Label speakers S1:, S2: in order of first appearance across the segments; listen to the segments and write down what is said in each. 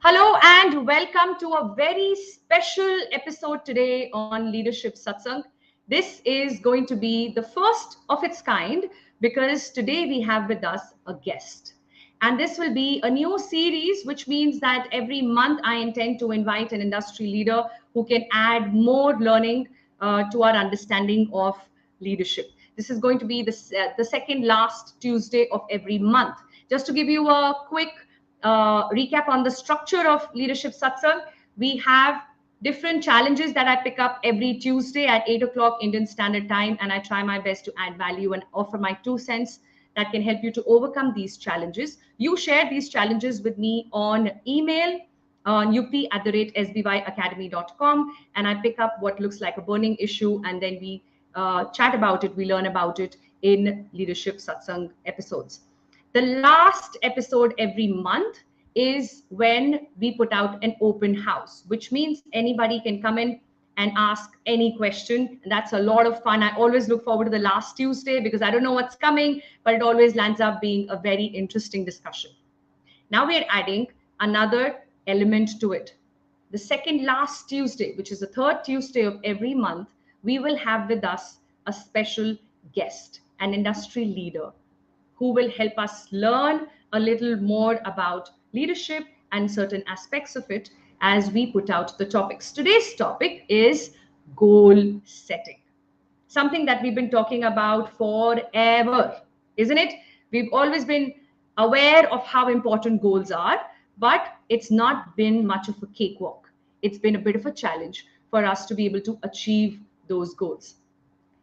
S1: Hello and welcome to a very special episode today on Leadership Satsang. This is going to be the first of its kind because today we have with us a guest. And this will be a new series, which means that every month I intend to invite an industry leader who can add more learning to our understanding of leadership. This is going to be the second last Tuesday of every month. Just to give you a quick recap on the structure of Leadership Satsang, we have different challenges that I pick up every Tuesday at 8 o'clock Indian Standard Time, and I try my best to add value and offer my 2 cents that can help you to overcome these challenges. You share these challenges with me on email on yupi@sbyacademy.com, and I pick up what looks like a burning issue, and then we chat about it, we learn about it in Leadership Satsang episodes. The last episode every month is when we put out an open house, which means anybody can come in and ask any question. And that's a lot of fun. I always look forward to the last Tuesday because I don't know what's coming, but it always lands up being a very interesting discussion. Now we're adding another element to it. The second last Tuesday, which is the third Tuesday of every month, we will have with us a special guest, an industry leader who will help us learn a little more about leadership and certain aspects of it as we put out the topics. Today's topic is goal setting, something that we've been talking about forever, isn't it? We've always been aware of how important goals are, but it's not been much of a cakewalk. It's been a bit of a challenge for us to be able to achieve those goals.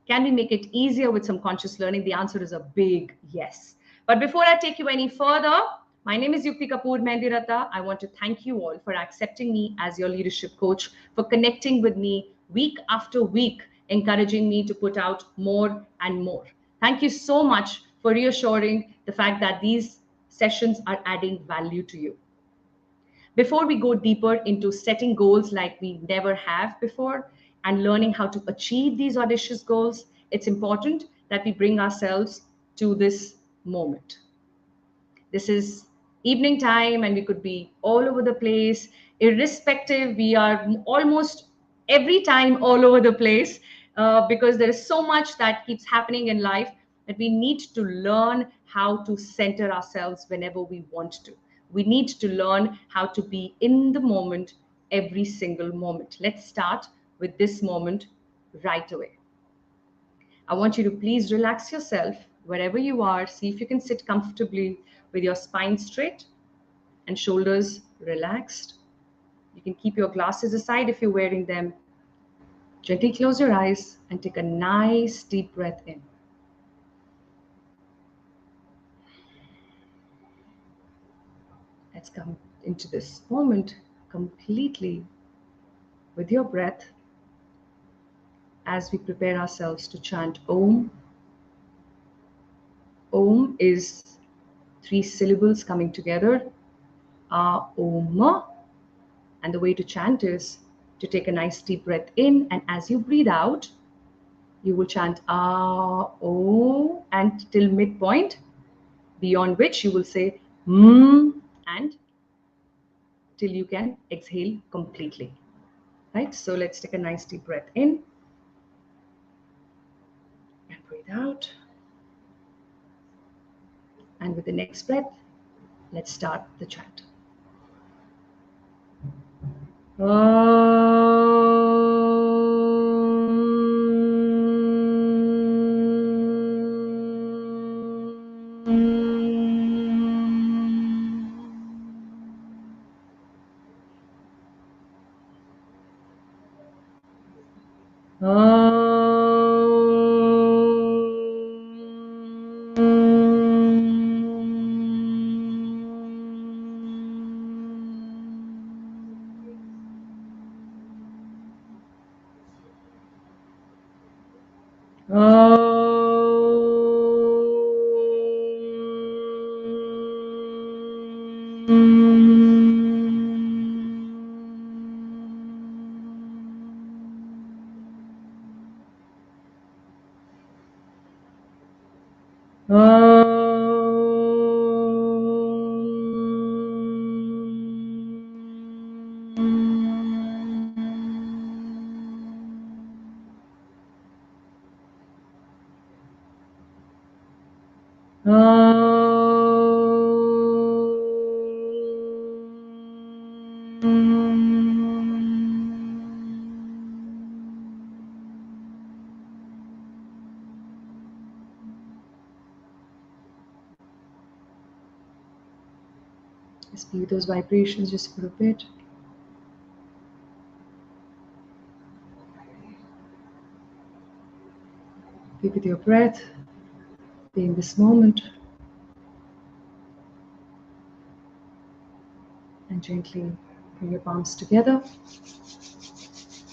S1: Can we make it easier with some conscious learning? The answer is a big yes. But before I take you any further, my name is Yukti Kapoor Mendirata. I want to thank you all for accepting me as your leadership coach, for connecting with me week after week, encouraging me to put out more and more. Thank you so much for reassuring the fact that these sessions are adding value to you. Before we go deeper into setting goals like we never have before and learning how to achieve these audacious goals, it's important that we bring ourselves to this moment. This is evening time and we could be all over the place. Irrespective, we are almost every time all over the place because there is so much that keeps happening in life that we need to learn how to center ourselves whenever we want to. We need to learn how to be in the moment every single moment. Let's start with this moment right away. I want you to please relax yourself wherever you are. See if you can sit comfortably with your spine straight and shoulders relaxed. You can keep your glasses aside if you're wearing them. Gently close your eyes and take a nice deep breath in. Let's come into this moment completely with your breath as we prepare ourselves to chant Om. Om is 3 syllables coming together. Om. And the way to chant is to take a nice deep breath in, and as you breathe out, you will chant O and till midpoint, beyond which you will say and till you can exhale completely. Right? So let's take a nice deep breath in and breathe out. And with the next breath, let's start the chant. Just feel those vibrations just for a bit. Be with your breath. Be in this moment. And gently bring your palms together,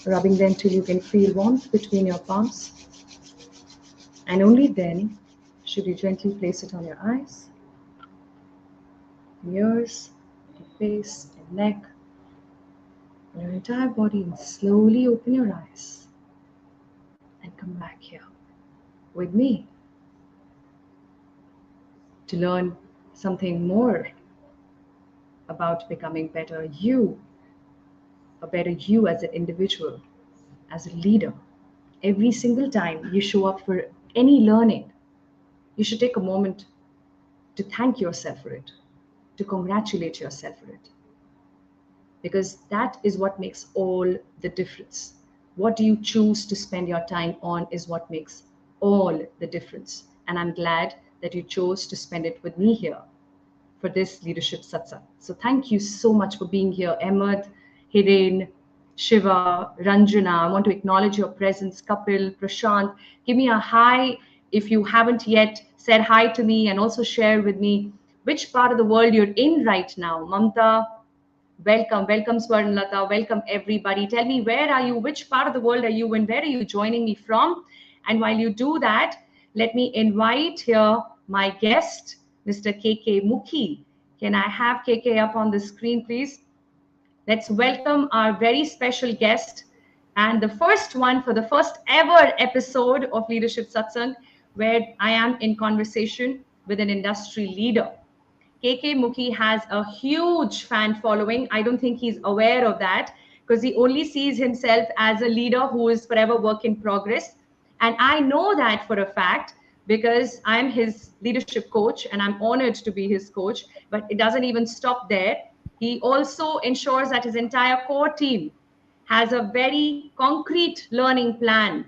S1: rubbing them till you can feel warmth between your palms. And only then should you gently place it on your eyes, ears, your face, and neck, and your entire body, and slowly open your eyes and come back here with me to learn something more about becoming better you, a better you as an individual, as a leader. Every single time you show up for any learning, you should take a moment to thank yourself for it, to congratulate yourself for it. Because that is what makes all the difference. What do you choose to spend your time on is what makes all the difference. And I'm glad that you chose to spend it with me here for this Leadership Satsang. So thank you so much for being here, Ahmed, Hiren, Shiva, Ranjana. I want to acknowledge your presence. Kapil, Prashant, give me a hi if you haven't yet said hi to me, and also share with me which part of the world you're in right now. Mamta, welcome, welcome Swarnlata, welcome everybody. Tell me, where are you? Which part of the world are you in? Where are you joining me from? And while you do that, let me invite here my guest, Mr. K Mookhey. Can I have KK up on the screen, please? Let's welcome our very special guest, and the first one for the first ever episode of Leadership Satsang, where I am in conversation with an industry leader. KK Mookhey has a huge fan following. I don't think he's aware of that, because he only sees himself as a leader who is forever work in progress. And I know that for a fact, because I'm his leadership coach and I'm honored to be his coach. But it doesn't even stop there. He also ensures that his entire core team has a very concrete learning plan,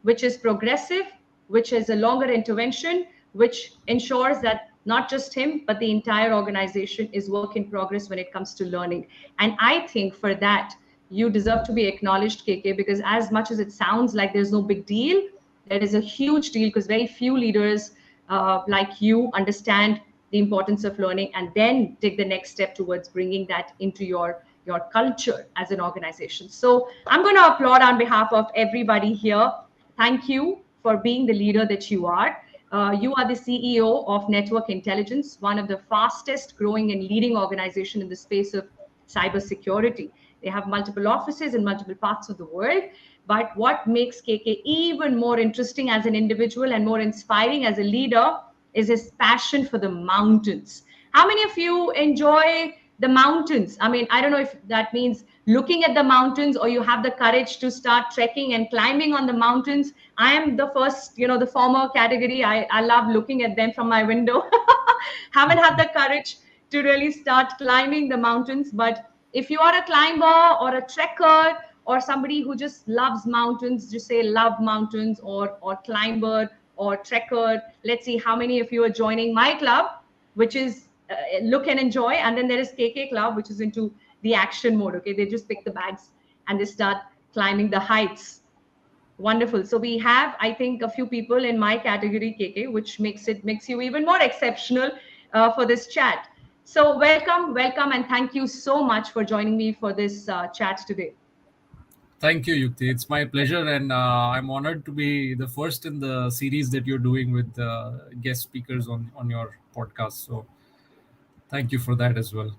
S1: which is progressive, which is a longer intervention, which ensures that not just him, but the entire organization is work in progress when it comes to learning. And I think for that, you deserve to be acknowledged, KK, because as much as it sounds like there's no big deal, there is a huge deal, because very few leaders like you understand the importance of learning and then take the next step towards bringing that into your culture as an organization. So I'm going to applaud on behalf of everybody here. Thank you for being the leader that you are. You are the CEO of Network Intelligence, one of the fastest growing and leading organization in the space of cybersecurity. They have multiple offices in multiple parts of the world. But what makes KK even more interesting as an individual and more inspiring as a leader is his passion for the mountains. How many of you enjoy the mountains? I mean, I don't know if that means looking at the mountains or you have the courage to start trekking and climbing on the mountains. I am the first, the former category. I love looking at them from my window. Haven't had the courage to really start climbing the mountains. But if you are a climber or a trekker or somebody who just loves mountains, just say love mountains, or climber or trekker. Let's see how many of you are joining my club, which is look and enjoy. And then there is KK Club, which is into the action mode. Okay, they just pick the bags and they start climbing the heights. Wonderful. So we have, I think, a few people in my category, KK, which makes you even more exceptional for this chat. So welcome, and thank you so much for joining me for this chat today.
S2: Thank you, Yukti. It's my pleasure, and I'm honored to be the first in the series that you're doing with guest speakers on your podcast. So thank you for that as well.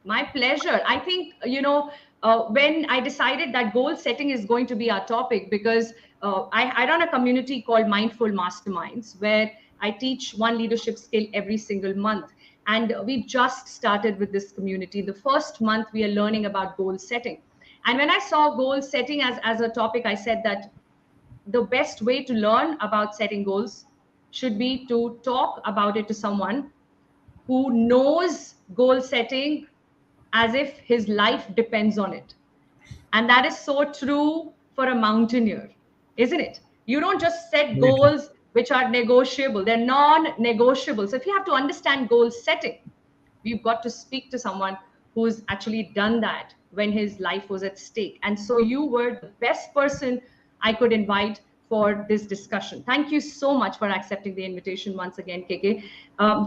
S1: My pleasure. I think, when I decided that goal setting is going to be our topic, because I run a community called Mindful Masterminds, where I teach one leadership skill every single month. And we've just started with this community. The first month we are learning about goal setting. And when I saw goal setting as a topic, I said that the best way to learn about setting goals should be to talk about it to someone who knows goal setting as if his life depends on it. And that is so true for a mountaineer, isn't it? You don't just set
S2: Very true.
S1: goals which are negotiable, they're non negotiable. So if you have to understand goal setting, we've got to speak to someone who's actually done that when his life was at stake. And so you were the best person I could invite for this discussion. Thank you so much for accepting the invitation once again, KK.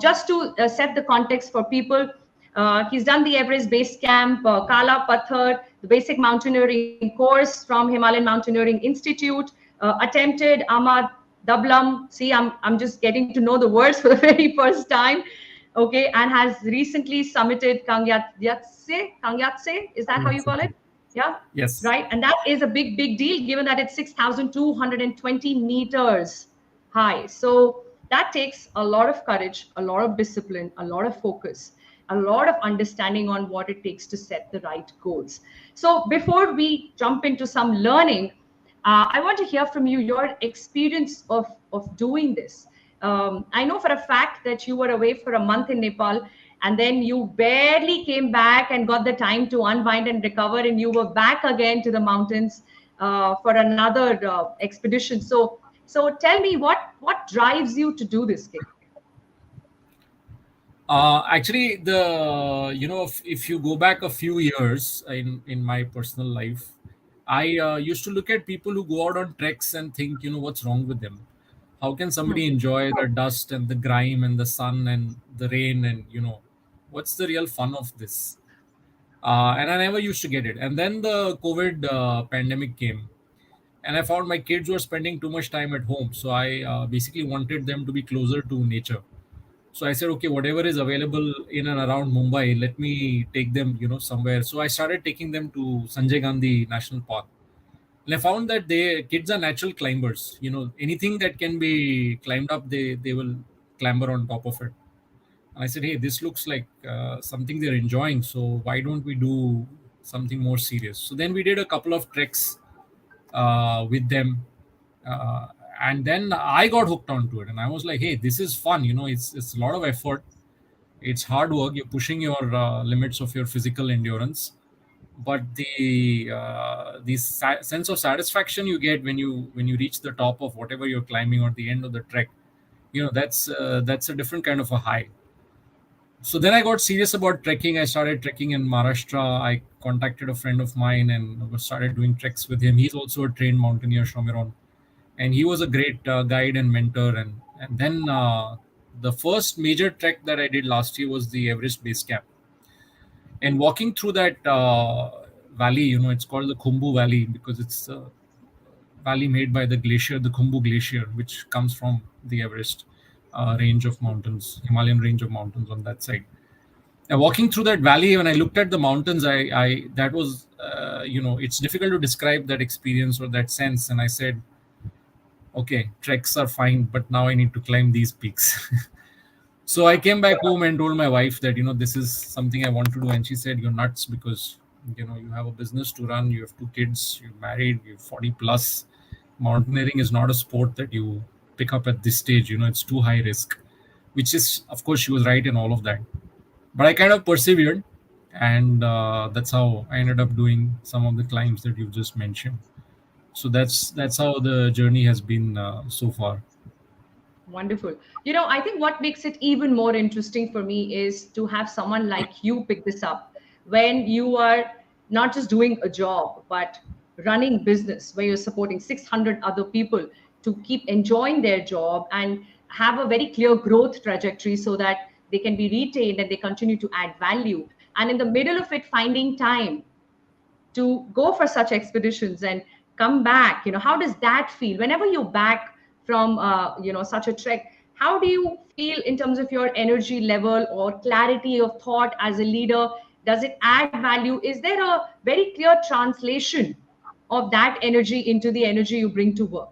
S1: Just to set the context for people, he's done the Everest Base Camp, Kala Pathar, the basic mountaineering course from Himalayan Mountaineering Institute, attempted Ama Dablam. See, I'm just getting to know the words for the very first time. Okay, and has recently summited Kang Yatse. Kang Yatse, is that how you call it? Yeah,
S2: Yes.
S1: right. And that is a big deal given that it's 6,220 meters high. So that takes a lot of courage, a lot of discipline, a lot of focus, a lot of understanding on what it takes to set the right goals. So before we jump into some learning, I want to hear from you your experience of doing this. I know for a fact that you were away for a month in Nepal, and then you barely came back and got the time to unwind and recover, and you were back again to the mountains for another expedition. So tell me what drives you to do this, Kik?
S2: Actually, if you go back a few years in my personal life, I used to look at people who go out on treks and think, what's wrong with them? How can somebody enjoy the dust and the grime and the sun and the rain and what's the real fun of this? And I never used to get it. And then the COVID pandemic came, and I found my kids were spending too much time at home. So I basically wanted them to be closer to nature. So I said, okay, whatever is available in and around Mumbai, let me take them, somewhere. So I started taking them to Sanjay Gandhi National Park. And I found that kids are natural climbers. Anything that can be climbed up, they will clamber on top of it. And I said, hey, this looks like something they're enjoying. So why don't we do something more serious? So then we did a couple of treks with them. Uh, and then I got hooked onto it. And I was like, hey, this is fun. It's a lot of effort. It's hard work. You're pushing your limits of your physical endurance. But the sense of satisfaction you get when you reach the top of whatever you're climbing or the end of the trek, that's a different kind of a high. So then I got serious about trekking. I started trekking in Maharashtra. I contacted a friend of mine and started doing treks with him. He's also a trained mountaineer, Shomiron, and he was a great guide and mentor. And then the first major trek that I did last year was the Everest Base Camp. And walking through that valley, it's called the Khumbu Valley because it's a valley made by the glacier, the Khumbu Glacier, which comes from the Everest range of mountains, Himalayan range of mountains on that side. And walking through that valley, when I looked at the mountains, I that was, it's difficult to describe that experience or that sense. And I said, okay, treks are fine, but now I need to climb these peaks. So I came back home and told my wife that, this is something I want to do. And she said, you're nuts because, you have a business to run, you have 2 kids, you're married, you're 40 plus. Mountaineering is not a sport that you pick up at this stage. It's too high risk, which is, of course, she was right in all of that. But I kind of persevered. And that's how I ended up doing some of the climbs that you've just mentioned. So that's how the journey has been so far.
S1: Wonderful. I think what makes it even more interesting for me is to have someone like you pick this up when you are not just doing a job, but running business where you're supporting 600 other people to keep enjoying their job and have a very clear growth trajectory so that they can be retained and they continue to add value. And in the middle of it, finding time to go for such expeditions and come back. How does that feel whenever you're back from such a trek? How do you feel in terms of your energy level or clarity of thought as a leader? Does it add value? Is there a very clear translation of that energy into the energy you bring to work?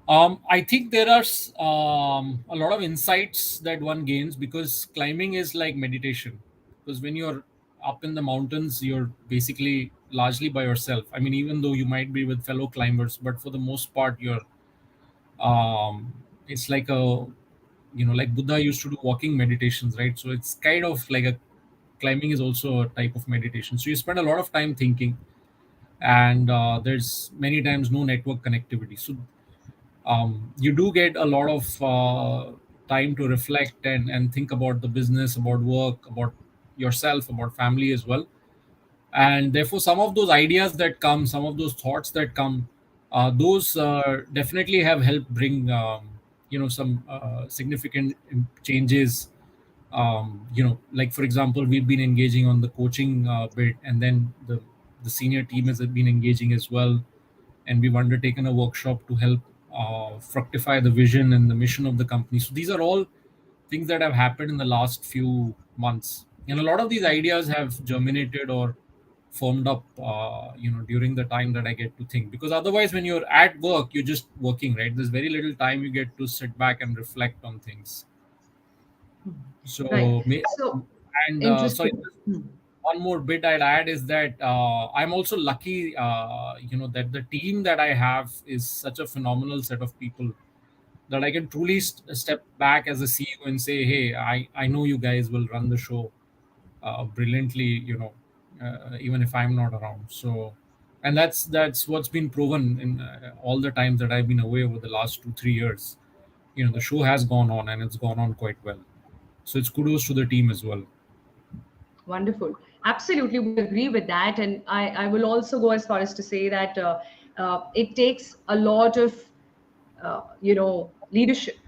S2: I think there are a lot of insights that one gains because climbing is like meditation. Because when you're up in the mountains, you're basically largely by yourself. I mean, even though you might be with fellow climbers, but for the most part, it's like like Buddha used to do walking meditations, right? So it's kind of like a climbing is also a type of meditation. So you spend a lot of time thinking, and there's many times no network connectivity. So you do get a lot of time to reflect and think about the business, about work, about yourself, about family as well. And therefore, some of those ideas that come, some of those thoughts that come, those definitely have helped bring some significant changes. Like for example, we've been engaging on the coaching bit, and then the senior team has been engaging as well, and we've undertaken a workshop to help fructify the vision and the mission of the company. So these are all things that have happened in the last few months, and a lot of these ideas have germinated or formed up during the time that I get to think. Because otherwise, when you're at work, you're just working, right? There's very little time you get to sit back and reflect on things.
S1: Right.
S2: So
S1: So
S2: and sorry,
S1: interesting.
S2: one more bit I'd add is that I'm also lucky, that the team that I have is such a phenomenal set of people that I can truly step back as a CEO and say, hey, I know you guys will run the show brilliantly, even if I'm not around. So, and that's what's been proven in all the times that I've been away over the last 2-3 years. The show has gone on, and it's gone on quite well. So it's kudos to the team as well.
S1: Wonderful. Absolutely would agree with that. And I will also go as far as to say that it takes a lot of, leadership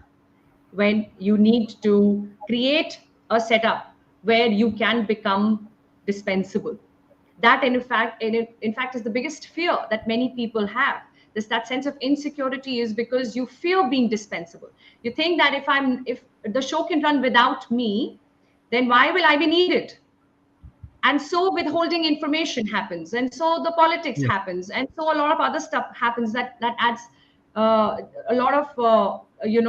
S1: when you need to create a setup where you can become dispensable. That in fact is the biggest fear that many people have. This that sense of insecurity is because you fear being dispensable. You think that if the show can run without me, then why will I be needed? And so withholding information happens, and so the politics
S2: Yeah.
S1: happens, and so a lot of other stuff happens that adds a lot of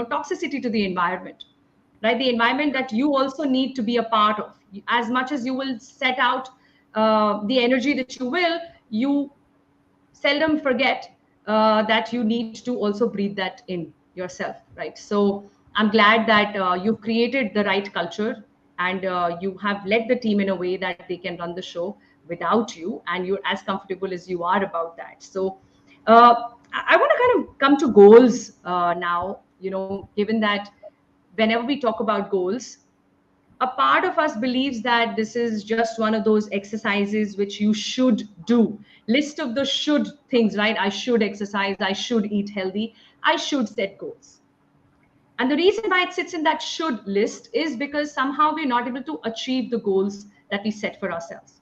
S1: toxicity to the environment, right? The environment that you also need to be a part of. As much as you will set out the energy that you seldom forget that you need to also breathe that in yourself, right? So I'm glad that you've created the right culture, and you have led the team in a way that they can run the show without you, and you're as comfortable as you are about that. So I want to kind of come to goals now, given that whenever we talk about goals, a part of us believes that this is just one of those exercises which you should do. List of the should things, right? I should exercise, I should eat healthy, I should set goals. And the reason why it sits in that should list is because somehow we're not able to achieve the goals that we set for ourselves.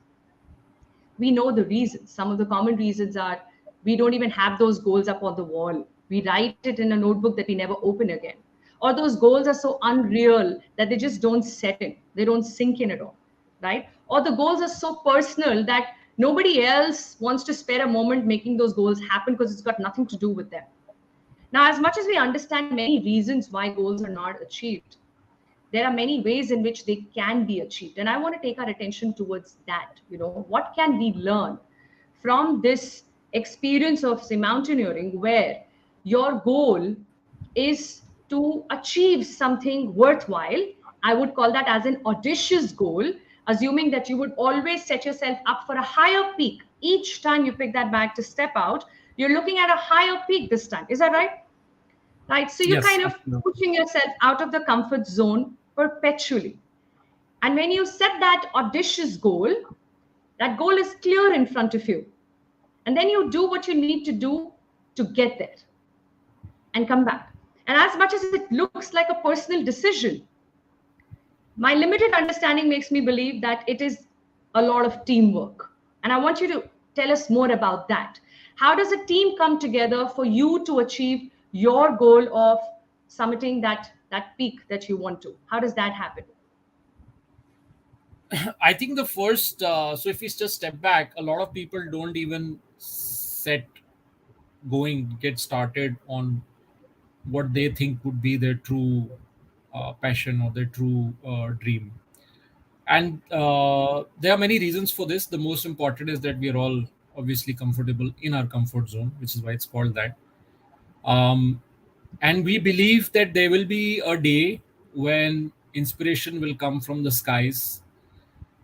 S1: We know the reasons. Some of the common reasons are we don't even have those goals up on the wall. We write it in a notebook that we never open again. Or those goals are so unreal that they just don't set in, they don't sink in at all, right? Or the goals are so personal that nobody else wants to spare a moment making those goals happen because it's got nothing to do with them. Now, as much as we understand many reasons why goals are not achieved, there are many ways in which they can be achieved. And I want to take our attention towards that. What can we learn from this experience of, say, mountaineering, where your goal is to achieve something worthwhile? I would call that as an audacious goal, assuming that you would always set yourself up for a higher peak. Each time you pick that bag to step out, you're looking at a higher peak this time. Is that right? Right. So you're
S2: Yes,
S1: kind of
S2: absolutely.
S1: pushing yourself out of the comfort zone perpetually. And when you set that audacious goal, that goal is clear in front of you. And then you do what you need to do to get there and come back. And as much as it looks like a personal decision, my limited understanding makes me believe that it is a lot of teamwork. And I want you to tell us more about that. How does a team come together for you to achieve your goal of summiting that peak that you want to? How does that happen?
S2: I think the first, so if we just step back, a lot of people don't even get started on what they think would be their true passion or their true dream. And there are many reasons for this. The most important is that we are all obviously comfortable in our comfort zone, which is why it's called that. Um, and we believe that there will be a day when inspiration will come from the skies,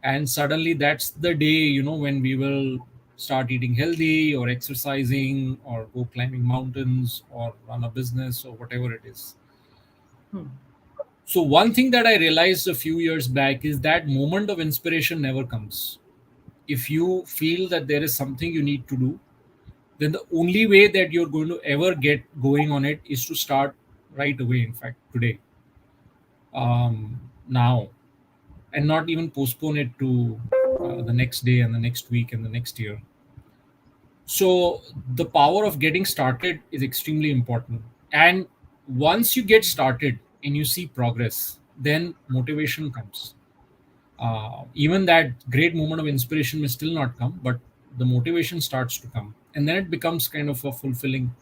S2: and suddenly that's the day, when we will start eating healthy or exercising or go climbing mountains or run a business or whatever it is. So one thing that I realized a few years back is that moment of inspiration never comes. If you feel that there is something you need to do, then the only way that you're going to ever get going on it is to start right away, in fact today, now, and not even postpone it to the next day and the next week and the next year. So the power of getting started is extremely important. And once you get started and you see progress, then motivation comes. Even that great moment of inspiration may still not come, but the motivation starts to come. And then it becomes kind of a fulfilling,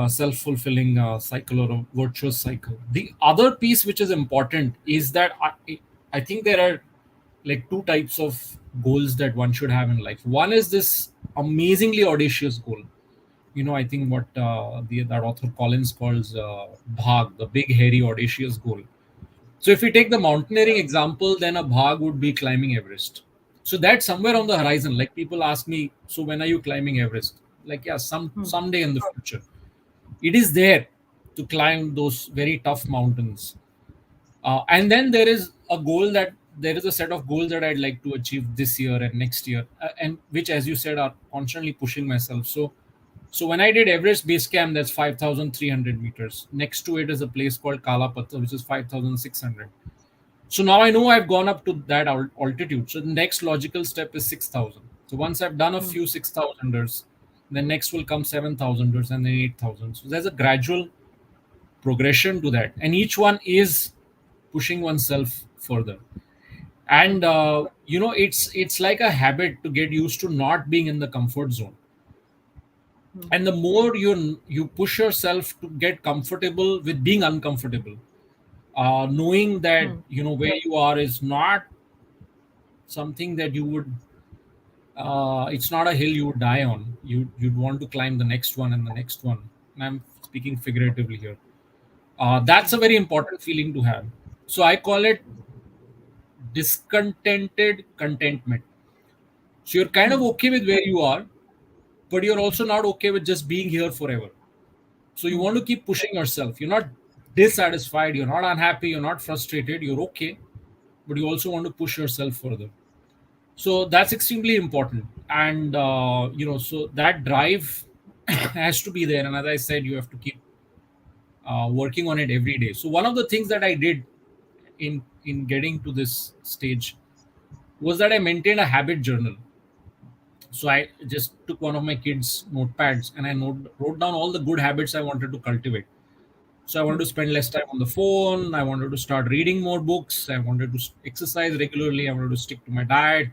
S2: self-fulfilling cycle or a virtuous cycle. The other piece which is important is that I think there are like two types of goals that one should have in life. One is this amazingly audacious goal. I think what that author Collins calls Bhag, the big, hairy, audacious goal. So if we take the mountaineering example, then a Bhag would be climbing Everest. So that's somewhere on the horizon. Like people ask me, so when are you climbing Everest? Like, yeah, someday in the future. It is there to climb those very tough mountains. And then there is a set of goals that I'd like to achieve this year and next year, and which, as you said, are constantly pushing myself. So when I did Everest Base Camp, that's 5,300 meters. Next to it is a place called Kalapathar, which is 5,600. So now I know I've gone up to that altitude. So the next logical step is 6,000. So once I've done a few 6,000ers, then next will come 7,000ers and then 8,000. So there's a gradual progression to that, and each one is pushing oneself further. And it's like a habit to get used to not being in the comfort zone. And the more you push yourself to get comfortable with being uncomfortable, knowing that where you are is not something that you would it's not a hill you would die on. You'd want to climb the next one and the next one. And I'm speaking figuratively here. That's a very important feeling to have. So I call it discontented contentment. So you're kind of okay with where you are, but you're also not okay with just being here forever. So you want to keep pushing yourself. You're not dissatisfied, you're not unhappy, you're not frustrated, you're okay, but you also want to push yourself further. So that's extremely important. And, so that drive has to be there. And as I said, you have to keep working on it every day. So one of the things that I did in getting to this stage was that I maintained a habit journal. So I just took one of my kids' notepads and I wrote down all the good habits I wanted to cultivate. So I wanted to spend less time on the phone. I wanted to start reading more books. I wanted to exercise regularly. I wanted to stick to my diet.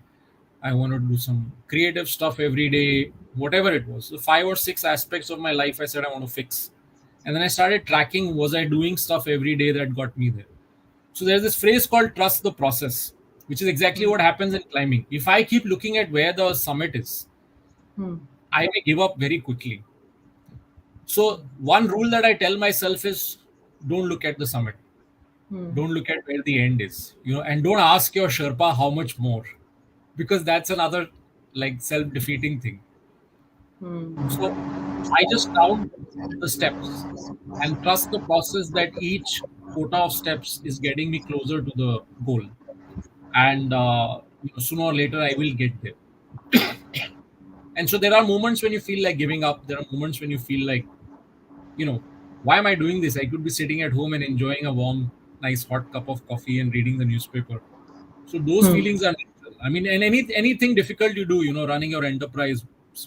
S2: I wanted to do some creative stuff every day, whatever it was. So 5 or 6 aspects of my life I said I want to fix. And then I started tracking, was I doing stuff every day that got me there? So there's this phrase called trust the process, which is exactly what happens in climbing. If I keep looking at where the summit is, I may give up very quickly. So one rule that I tell myself is don't look at the summit. Don't look at where the end is, and don't ask your Sherpa how much more, because that's another like self-defeating thing. So I just count the steps and trust the process that each quota of steps is getting me closer to the goal. And sooner or later, I will get there. And so there are moments when you feel like giving up. There are moments when you feel like, why am I doing this? I could be sitting at home and enjoying a warm, nice hot cup of coffee and reading the newspaper. So those feelings are natural. I mean, and anything difficult you do, running your enterprise,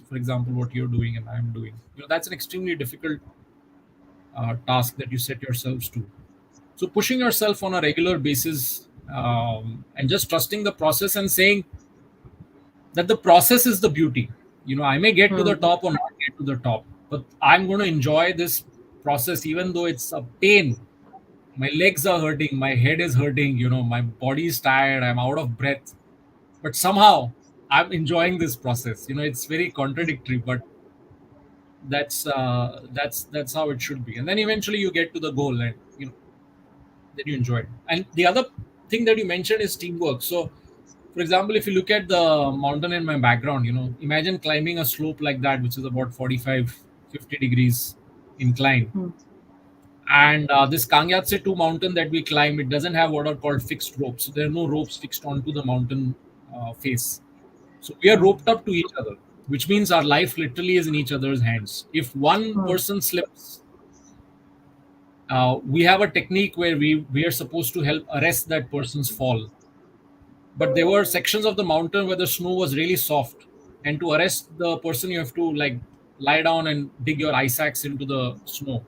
S2: for example, what you're doing and I'm doing, that's an extremely difficult task that you set yourselves to. So pushing yourself on a regular basis, and just trusting the process and saying that the process is the beauty. I may get to the top or not get to the top, but I'm going to enjoy this process, even though it's a pain. My legs are hurting, my head is hurting, my body is tired, I'm out of breath, but somehow I'm enjoying this process. It's very contradictory, but that's how it should be. And then eventually you get to the goal, and then you enjoy it. And the other thing that you mentioned is teamwork. So For example, if you look at the mountain in my background, imagine climbing a slope like that, which is about 45, 50 degrees incline.
S1: Hmm.
S2: And this Kang Yatse 2 mountain that we climb, it doesn't have what are called fixed ropes. So there are no ropes fixed onto the mountain face. So we are
S1: Hmm.
S2: roped up to each other, which means our life literally is in each other's hands. If one
S1: Hmm.
S2: person slips, we have a technique where we are supposed to help arrest that person's fall. But there were sections of the mountain where the snow was really soft, and to arrest the person, you have to like lie down and dig your ice axe into the snow.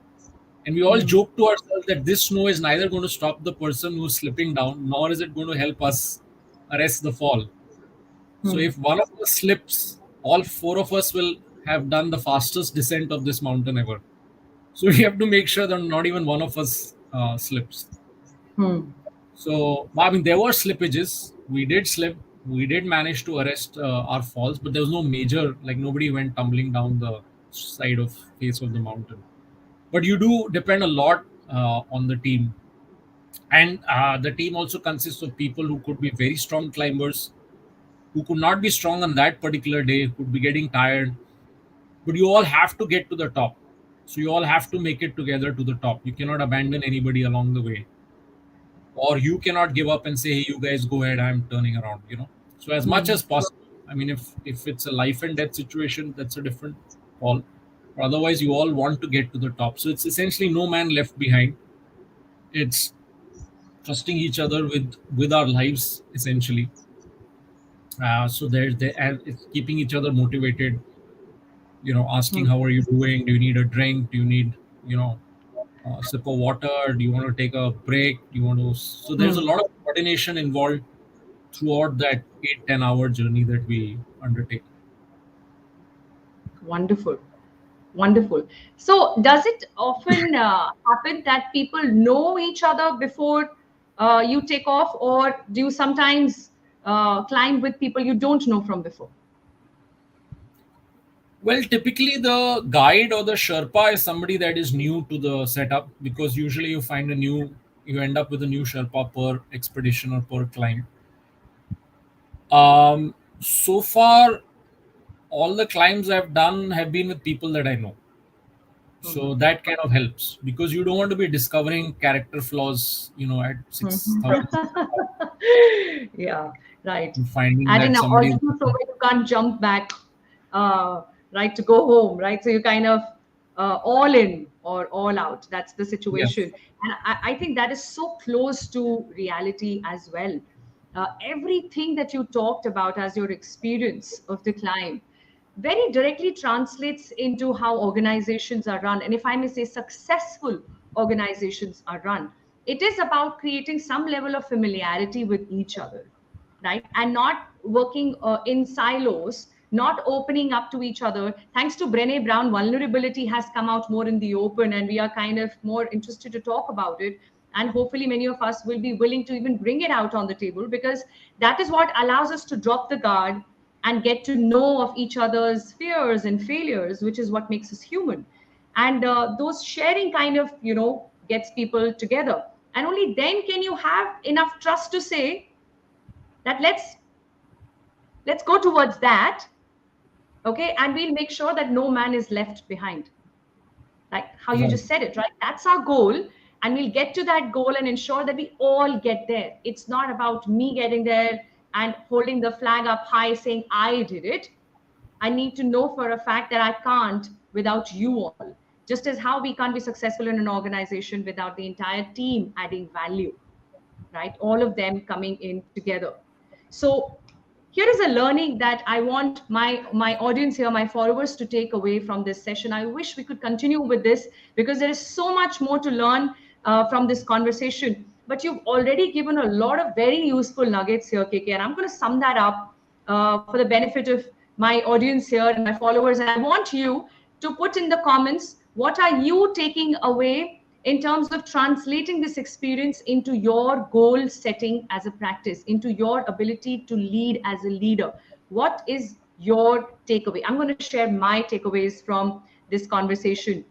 S2: And we all
S1: Hmm.
S2: joke to ourselves that this snow is neither going to stop the person who's slipping down, nor is it going to help us arrest the fall. So
S1: Hmm.
S2: if one of us slips, all four of us will have done the fastest descent of this mountain ever. So we have to make sure that not even one of us slips.
S1: Hmm.
S2: So, I mean, there were slippages. We did slip. We did manage to arrest our falls, but there was no major, like nobody went tumbling down the side of face of the mountain. But you do depend a lot on the team, and the team also consists of people who could be very strong climbers, who could not be strong on that particular day, could be getting tired, but you all have to get to the top. So you all have to make it together to the top. You cannot abandon anybody along the way, or you cannot give up and say, hey, you guys go ahead, I'm turning around, so as much
S1: Hmm.
S2: as possible. I mean, if it's a life and death situation, that's a different call, but otherwise you all want to get to the top. So it's essentially no man left behind. It's trusting each other with our lives, essentially. So there's and it's keeping each other motivated, asking
S1: Hmm.
S2: how are you doing, do you need a drink, do you need, you know a sip of water, do you want to take a break, do you want to. So there's a
S1: Hmm.
S2: lot of coordination involved throughout that 8-10 hour journey that we undertake.
S1: Wonderful. Wonderful. So, does it often happen that people know each other before you take off, or do you sometimes climb with people you don't know from before?
S2: Well, typically the guide or the Sherpa is somebody that is new to the setup, because usually you end up with a new Sherpa per expedition or per climb. So far, all the climbs I've done have been with people that I know.
S1: Mhm.
S2: So that kind of helps, because you don't want to be discovering character flaws, at 6,000
S1: Yeah, right.
S2: and finding
S1: At
S2: that
S1: an
S2: somebody.
S1: altitude from where you can't jump back, right, to go home, right? So you kind of all in or all out. That's the
S2: Yes.
S1: situation. And I think that is so close to reality as well. Everything that you talked about as your experience of the climb very directly translates into how organizations are run. And if I may say, successful organizations are run. It is about creating some level of familiarity with each other, right? And not working in silos, not opening up to each other. Thanks to Brené Brown, vulnerability has come out more in the open, and we are kind of more interested to talk about it. And hopefully, many of us will be willing to even bring it out on the table, because that is what allows us to drop the guard and get to know of each other's fears and failures, which is what makes us human. And those sharing kind of, gets people together. And only then can you have enough trust to say that let's go towards that, okay, and we'll make sure that no man is left behind, like how you
S2: Right.
S1: just said it, right? That's our goal, and we'll get to that goal and ensure that we all get there. It's not about me getting there and holding the flag up high saying I did it. I need to know for a fact that I can't without you all. Just as how we can't be successful in an organization without the entire team adding value, right? All of them coming in together. So here is a learning that I want my audience here, my followers, to take away from this session. I wish we could continue with this, because there is so much more to learn from this conversation. But you've already given a lot of very useful nuggets here, KK, and I'm going to sum that up for the benefit of my audience here and my followers. And I want you to put in the comments, what are you taking away in terms of translating this experience into your goal setting as a practice, into your ability to lead as a leader? What is your takeaway? I'm going to share my takeaways from this conversation.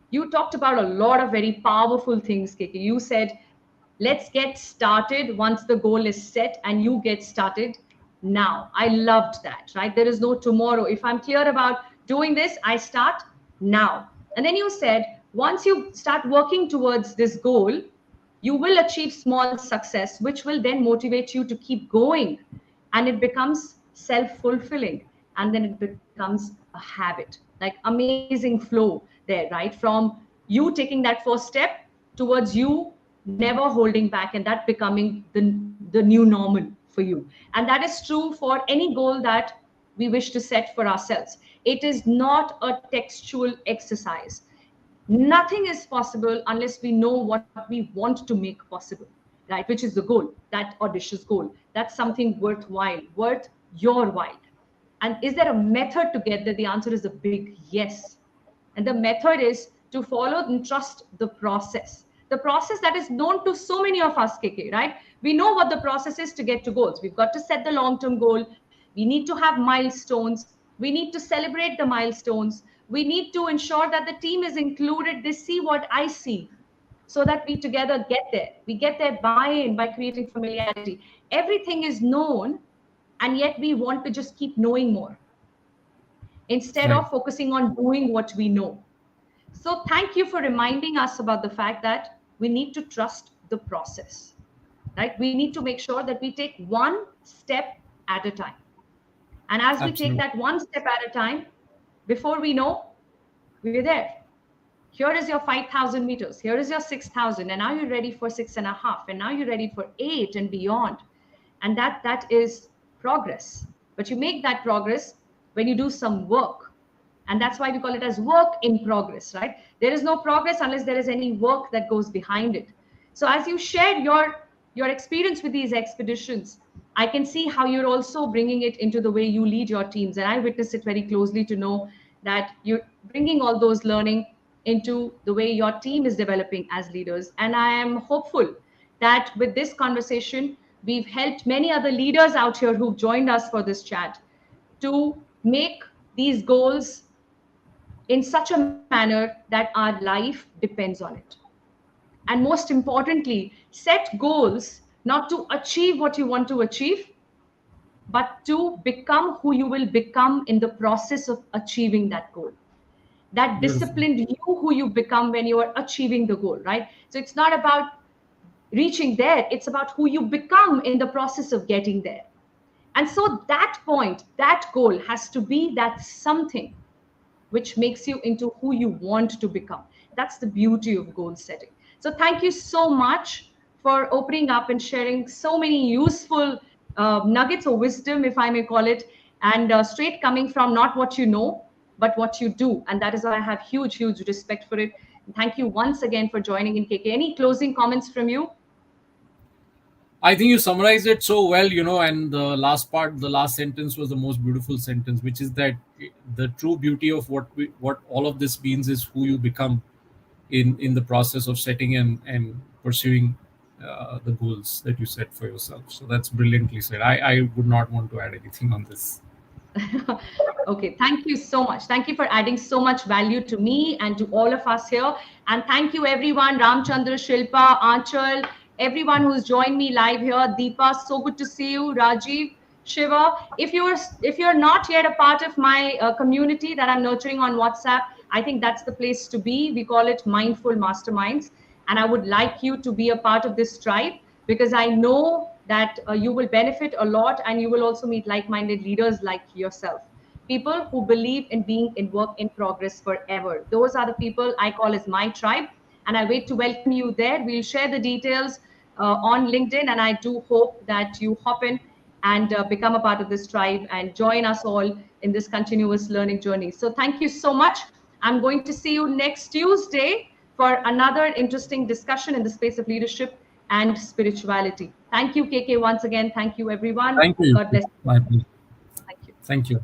S1: You talked about a lot of very powerful things, Kiki. You said Let's get started once the goal is set, and you get started now. I loved that, right? There is no tomorrow. If I'm clear about doing this, I start now. And then you said, once you start working towards this goal, you will achieve small success, which will then motivate you to keep going. And it becomes self-fulfilling. And then it becomes a habit, like amazing flow there, right? From you taking that first step towards you never holding back, and that becoming the new normal for you. And that is true for any goal that we wish to set for ourselves. It is not a textual exercise. Nothing is possible unless we know what we want to make possible, right? Which is the goal, that audacious goal. That's something worthwhile, worth your while. And is there a method to get there? The answer is a big yes. And the method is to follow and trust the process. The process that is known to so many of us, KK, right? We know what the process is to get to goals. We've got to set the long-term goal. We need to have milestones. We need to celebrate the milestones. We need to ensure that the team is included. They see what I see, so that we together get there. We get there buy-in by creating familiarity. Everything is known, and yet we want to just keep knowing more instead
S2: Right.
S1: of focusing on doing what we know. So thank you for reminding us about the fact that we need to trust the process, right? We need to make sure that we take one step at a time. And as we take
S2: Absolutely.
S1: that one step at a time, before we know, we're there. Here is your 5,000 meters. Here is your 6,000. And now you're ready for 6.5. And now you're ready for 8 and beyond. And that is progress. But you make that progress when you do some work. And that's why we call it as work in progress, right? There is no progress unless there is any work that goes behind it. So as you shared your experience with these expeditions, I can see how you're also bringing it into the way you lead your teams. And I witness it very closely to know that you're bringing all those learning into the way your team is developing as leaders. And I am hopeful that with this conversation, we've helped many other leaders out here who've joined us for this chat to make these goals in such a manner that our life depends on it. And most importantly, set goals not to achieve what you want to achieve, but to become who you will become in the process of achieving that goal. That
S2: Beautiful.
S1: disciplined you who you become when you are achieving the goal, right? So it's not about reaching there, it's about who you become in the process of getting there. And so that point, that goal has to be that something which makes you into who you want to become. That's the beauty of goal setting. So thank you so much for opening up and sharing so many useful nuggets of wisdom, if I may call it, and straight coming from not what you know, but what you do. And that is why I have huge, huge respect for it. And thank you once again for joining in, KK. Any closing comments from you?
S2: I think you summarized it so well, and the last part, the last sentence was the most beautiful sentence, which is that the true beauty of what all of this means is who you become in the process of setting and pursuing the goals that you set for yourself. So that's brilliantly said. I would not want to add anything on this.
S1: Okay, thank you so much. Thank you for adding so much value to me and to all of us here. And thank you everyone, Ramchandra, Shilpa, Aanchal, everyone who's joined me live here. Deepa, so good to see you. Rajiv, Shiva. If you're not yet a part of my community that I'm nurturing on WhatsApp, I think that's the place to be. We call it Mindful Masterminds. And I would like you to be a part of this tribe, because I know that you will benefit a lot, and you will also meet like-minded leaders like yourself. People who believe in being in work in progress forever. Those are the people I call as my tribe. And I wait to welcome you there. We'll share the details on LinkedIn. And I do hope that you hop in and become a part of this tribe and join us all in this continuous learning journey. So thank you so much. I'm going to see you next Tuesday for another interesting discussion in the space of leadership and spirituality. Thank you, KK, once again. Thank you, everyone.
S2: Thank you.
S1: God bless you.
S2: My pleasure.
S1: Thank you.
S2: Thank you.